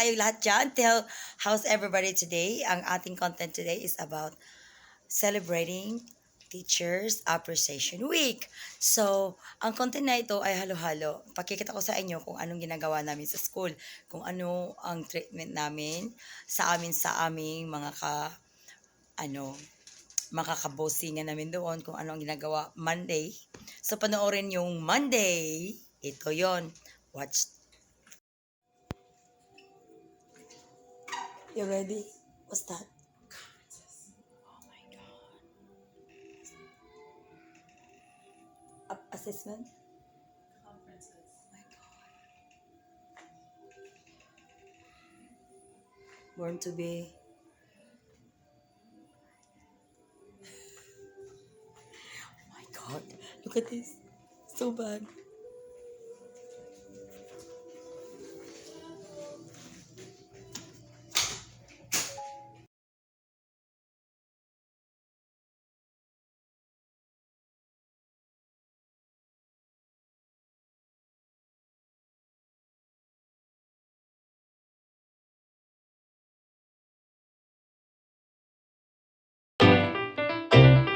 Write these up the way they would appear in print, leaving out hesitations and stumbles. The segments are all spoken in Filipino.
kayong lahat dyan. How's everybody today? Ang ating content today is about celebrating Teachers Appreciation Week. So, ang content na ito ay halo-halo. Pakikita ko sa inyo kung anong ginagawa namin sa school, kung ano ang treatment namin sa aming mga ano, makakabosingan namin doon, kung ano ang ginagawa Monday. So, panoorin yung Monday. Ito yon. Watch. You ready? What's that? Oh my God. Assessment? Conferences. Oh my God. Born to be. Oh my God. Look at this. So bad.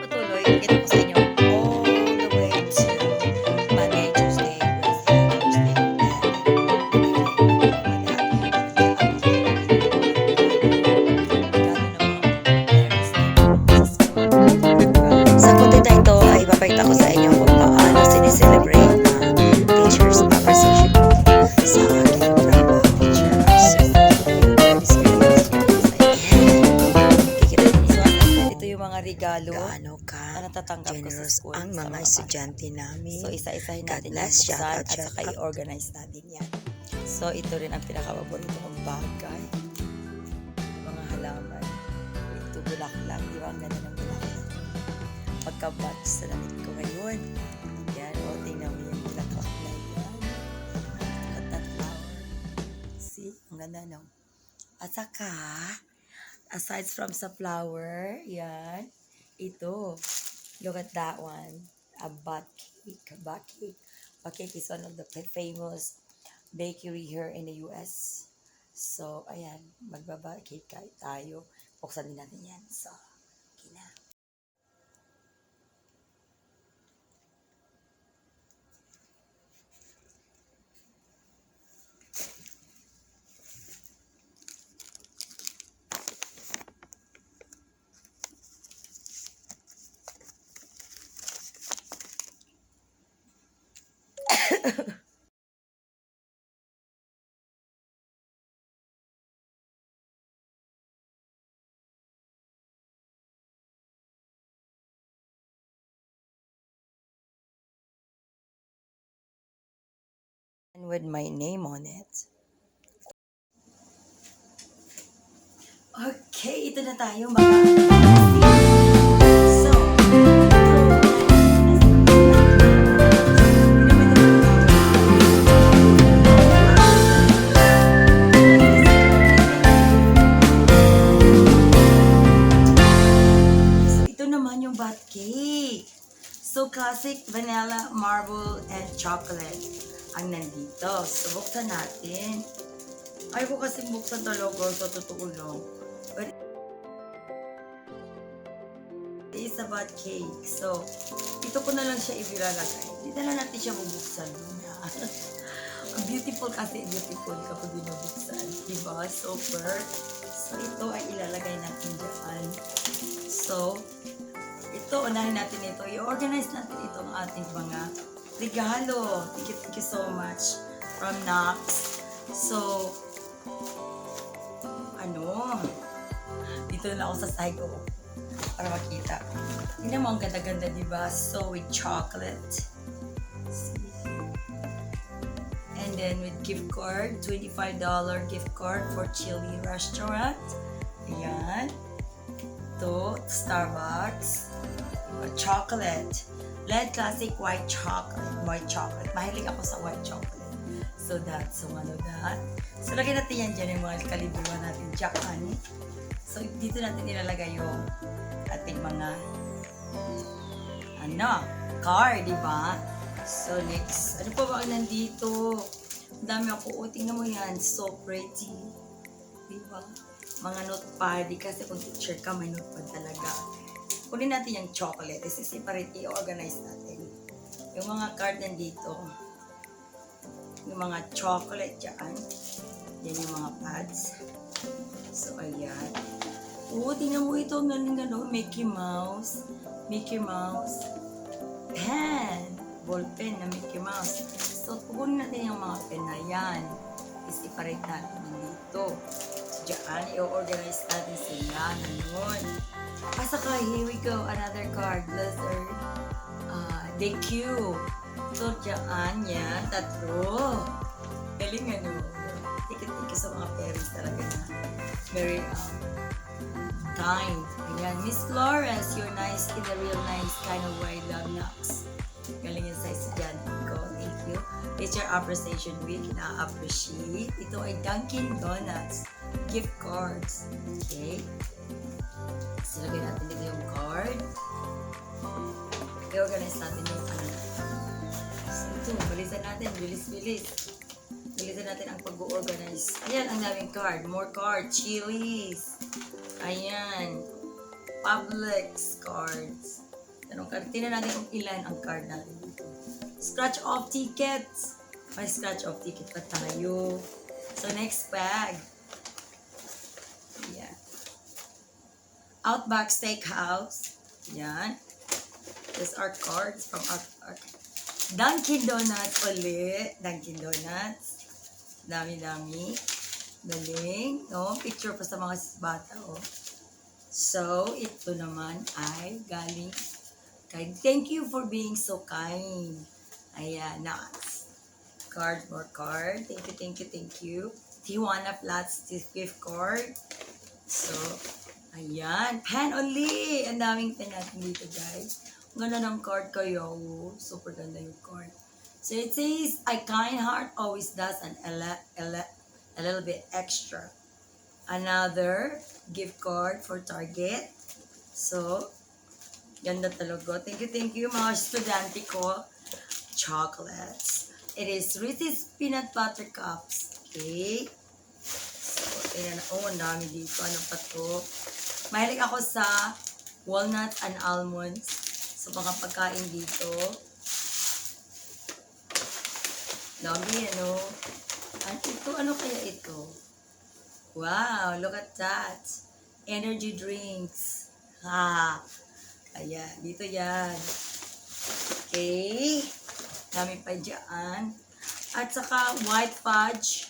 Patuloy, ipakita ko sa inyo all the way to Monday, Tuesday, Wednesday, Thursday, sa content na ito ay ipapakita ko sa inyo kung paano sineselebrate ang Teachers Appreciation sa aking trabaho teachers. Ito yung mga regalo Gaano na ka natatanggap ko sa generous school ang sa mga bata. estudyante namin. So, isa-isahin God natin yung bless, buksan shout out, at shout saka out. i-organize natin yan. So, ito rin ang pinaka-paborito kong bagay. Mga halaman. Ito, bulaklak. Di ba? Ang ganda ng bulaklak. Pagka-batch sa damit ko ngayon. Yan. O, tingnan mo yung bulaklak na yan. Look at that flower. See? Ang ganda, no? At saka, aside from sa flower, yan. Ito. Look at that one. A butt cake. Butt cake. Butt cake is one of the famous bakery here in the US. So, ayan. Magbaba cake tayo. Buksan din natin yan. So, okay na. And with my name on it. Okay, ito na tayo mga So, ito naman yung bat cake. So, classic vanilla, marble, and chocolate ang nandito. So, buksan natin. Ayaw ko kasing buksan talaga sa totoo lang. But it is a bat cake. So, ito ko na lang siya ibilalagay. Hindi na lang natin siya bubuksan. Beautiful kasi, beautiful kapag binubuksan. Diba? Super. So, ito ay ilalagay natin dyan. So, ito, unahin natin ito. I-organize natin itong ating mga regalo. Thank you so much from Knox. So, dito na ako sa side ko para makita. Tingnan mo, ang ganda-ganda, diba? So, with chocolate. See? And then with gift card, $25 gift card for Chili Restaurant. Ayan. Ito, Starbucks. Chocolate. Led Classic White Chocolate. White chocolate. Mahilig ako sa white chocolate. So that's one of that. So lagyan natin yan dyan yung mga kalibuan natin dyan. So dito natin ilalagay yung ating mga car, di ba? So next, ano pa ba ang nandito? Ang dami ako. O, tingnan mo yan. So pretty. di ba? Mga notepad, di kasi kung teacher ka, may notepad talaga. Kunin natin yung chocolate. Separate, i-organize natin. Yung mga card nandito. Yung mga chocolate dyan. Yan yung mga pads. So, ayan. Oo, tingnan mo ito. Galing-galing. Mickey Mouse. Mickey Mouse. Pen. Ball pen na Mickey Mouse. So, pupunin natin yung mga pen na yan. I-separate natin dito. So, dyan, i-organize natin sila. Ganun. Saka, here we go. Another card. Blizzard. DQ. So, dyan, yan. Tatlo. Galing ano. Thank you sa mga parents talaga na very kind. Ayan. Miss Flores, you're nice in a real nice kind of way. Love knocks. Galing yung sa estudyante ko. Thank you. Teacher Appreciation Week. Na-appreciate. Ito ay Dunkin' Donuts. Gift cards. Okay. So, lagay natin dito yung card. I-organize natin yung ano. So, ito. Bilisan natin. Bilis-bilis. Bilisan natin ang pag-organize. Ayan, ang daming card. More card. Chili's. Ayan. Publix cards. Tanong card. Tingnan natin kung ilan ang card natin dito. Scratch off tickets. May scratch off ticket pa tayo. So, next bag. Ayan. Outback Steakhouse. Ayan. These are cards from Outback. Dunkin' Donuts ulit. Dunkin' Donuts. Dami-dami. Galing. No? Picture pa sa mga bata. Oh. So, ito naman ay galing kay. Thank you for being so kind. Ayan. Nice. Card, more card. Thank you. Tijuana Flats gift card. So, ayan. Pen only. Ang daming pen natin dito, guys. Ang ganda ng card kayo. Super ganda yung card. So it says, a kind heart always does a little bit extra. Another gift card for Target. So, ganda talaga. Thank you mga estudyante ko. Chocolates. It is Reese's Peanut Butter Cups. Okay. So, tingnan na. Oh, ang dami dito. Ano pa to? Mahilig ako sa walnuts and almonds. So, mga pagkain dito. Dami, ano. At ito, ano kaya ito? Wow, look at that. Energy drinks. Ha. Ayan, dito yan. Okay. Dami pa dyan. At saka, white fudge.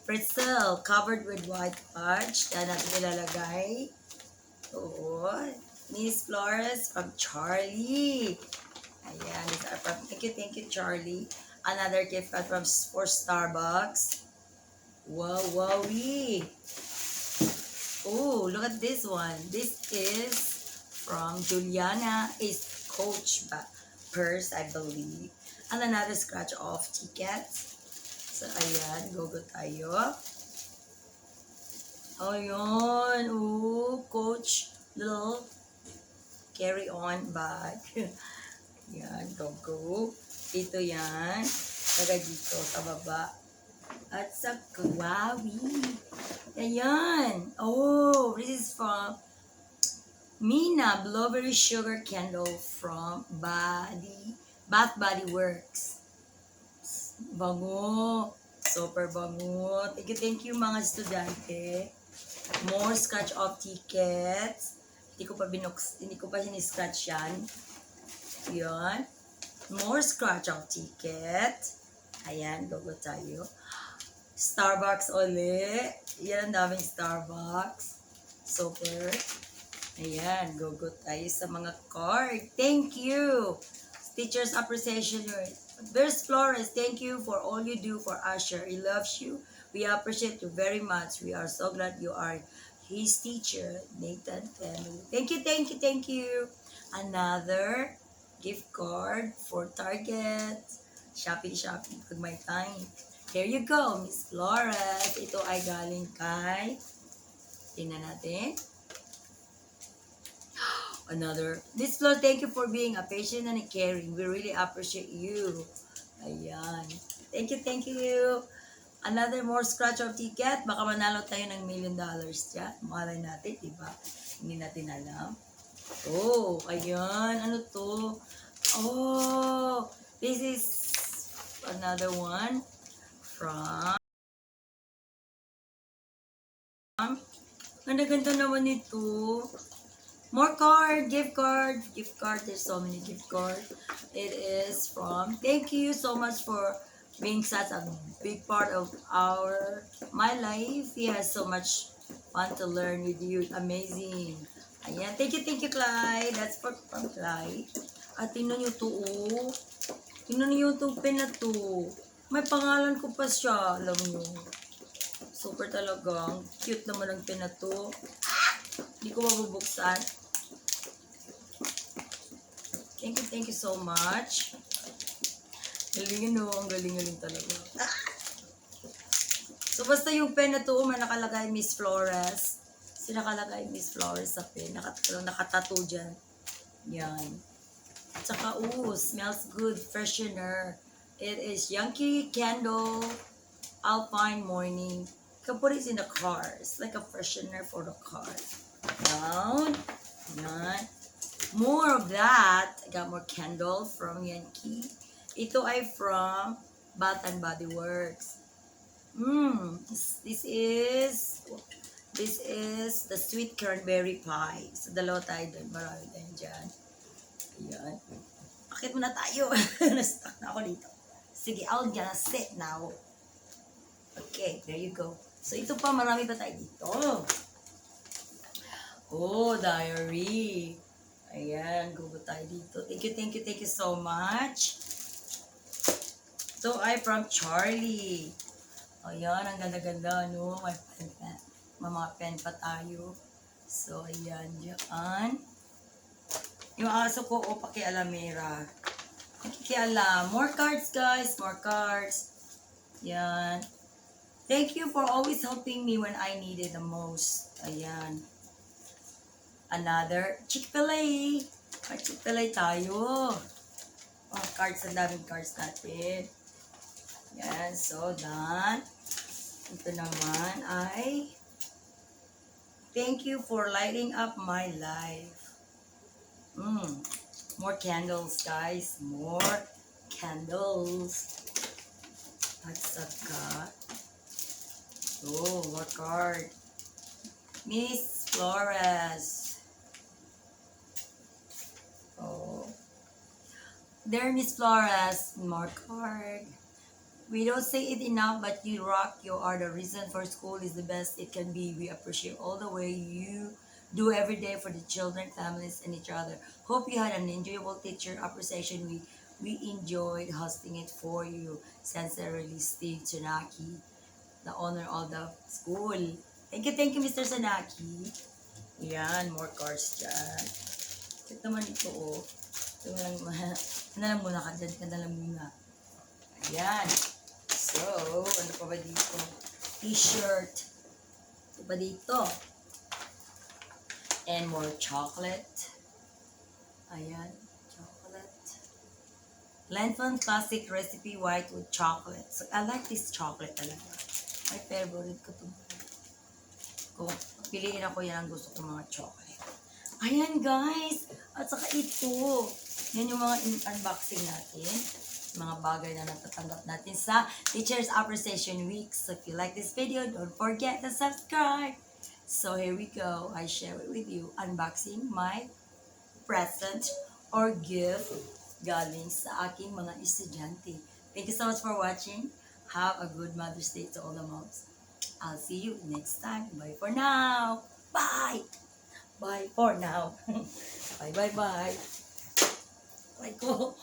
Pretzel, covered with white fudge. Yan natin ilalagay. Oo. Miss Flores from Charlie. Ayan. Thank you, Charlie. Another gift from for Starbucks. Wow, wowie. Oh, look at this one. This is from Juliana. Is Coach purse, I believe. And another scratch off ticket. So, ayan. Go tayo. Ayun. Oh, Coach. Little carry-on bag. Yan, go. Ito yan. Taga dito, sa baba. At sa kawawi. Ayan. Oh, this is from Mina Blueberry Sugar Candle from Bath Body Works. Bango. Super bango. Thank you mga estudyante. More scratch off tickets. Hindi ko pa siniscratch yan. Yan. More scratch off ticket. Ayan, go tayo. Starbucks ulit. Yan, ang daming Starbucks. Super. Ayan, go tayo sa mga card. Thank you. Teacher's Appreciation Week. Miss Flores, thank you for all you do for Usher. He loves you. We appreciate you very much. We are so glad you are his teacher, Nathan family. Thank you. Another gift card for Target. Shopping pag may time. Here you go, Miss Flores. Ito ay galing kay, tingnan natin. Another. Miss Flores, thank you for being a patient and a caring. We really appreciate you. Ayan. Thank you. Another more scratch of ticket. Baka manalo tayo ng $1 million dyan. Malay natin, diba? Hindi natin alam. Oh, ayan. Ano to? Oh, this is another one from... Ganda-ganda naman ito. More card, gift card, gift card. There's so many gift card. It is from, thank you so much for being such a big part of my life. He has so much fun to learn with you. Amazing. Ayan. Thank you, Clyde. That's from Clyde. At tingnan nyo to, oh. Tingnan nyo itong pen na to. May pangalan ko pa siya. Alam nyo. Super talagang cute naman ang pen na to. Hindi ko mabubuksan. Thank you so much. Galing no, ang galing-galing talaga. So basta yung pen na to, may nakalagay Miss Flores. Nakalagay Miss Flores sa pen. Nakatattoo dyan. Yan. At saka, smells good. Freshener. It is Yankee Candle Alpine Morning. You can put it in the car. It's like a freshener for the car. Down. Yan. More of that. I got more candle from Yankee. Ito ay from Bath and Body Works. This is the sweet cranberry pie. So, dalawa tayo doon. Marami tayo dyan. Ayan. Bakit muna tayo? Na-stuck na ako dito. Sige, I'll gonna sit now. Okay, there you go. So, ito pa, marami pa tayo dito. Oh, diary. Ayan, go tayo dito. Thank you so much. So, I from Charlie. Ayan, ang ganda-ganda, no? May mga pen pa tayo. So, ayan, dyan. Yung aso ko, pakialamera. Pakialam. More cards, guys. More cards. Ayan. Thank you for always helping me when I needed the most. Ayan. Another Chick-fil-A. May Chick-fil-A tayo. Cards, ang daming cards natin. Yan, so done. Ito naman ay thank you for lighting up my life. More candles, guys. More candles. At saka, more card. Miss Flores. There, Miss Flores, more card. We don't say it enough, but you rock. You are the reason for school is the best it can be. We appreciate all the way you do every day for the children, families, and each other. Hope you had an enjoyable teacher appreciation week. We enjoyed hosting it for you. Sincerely, Steve Tsunaki, the owner of the school. Thank you, Mr. Tsunaki. Yan, more cards dyan. Ito naman ito, Ito lang muna ka dyan. Kanalang muna. Ayan. So, ano pa ba dito? T-shirt. Ito pa dito. And more chocolate. Ayan. Chocolate. Lantern Classic Recipe White with Chocolate. So, I like this chocolate talaga. My favorite ko ito. Kung piliin ako yan ang gusto ko mga chocolate. Ayan, guys. At saka ito. Yan yung mga unboxing natin. Mga bagay na natatanggap natin sa Teachers Appreciation Week. So if you like this video, don't forget to subscribe. So here we go. I share it with you. Unboxing my present or gift galing sa aking mga estudyante. Thank you so much for watching. Have a good Mother's Day to all the moms. I'll see you next time. Bye for now. Bye. Bye for now. Bye. Bye ko.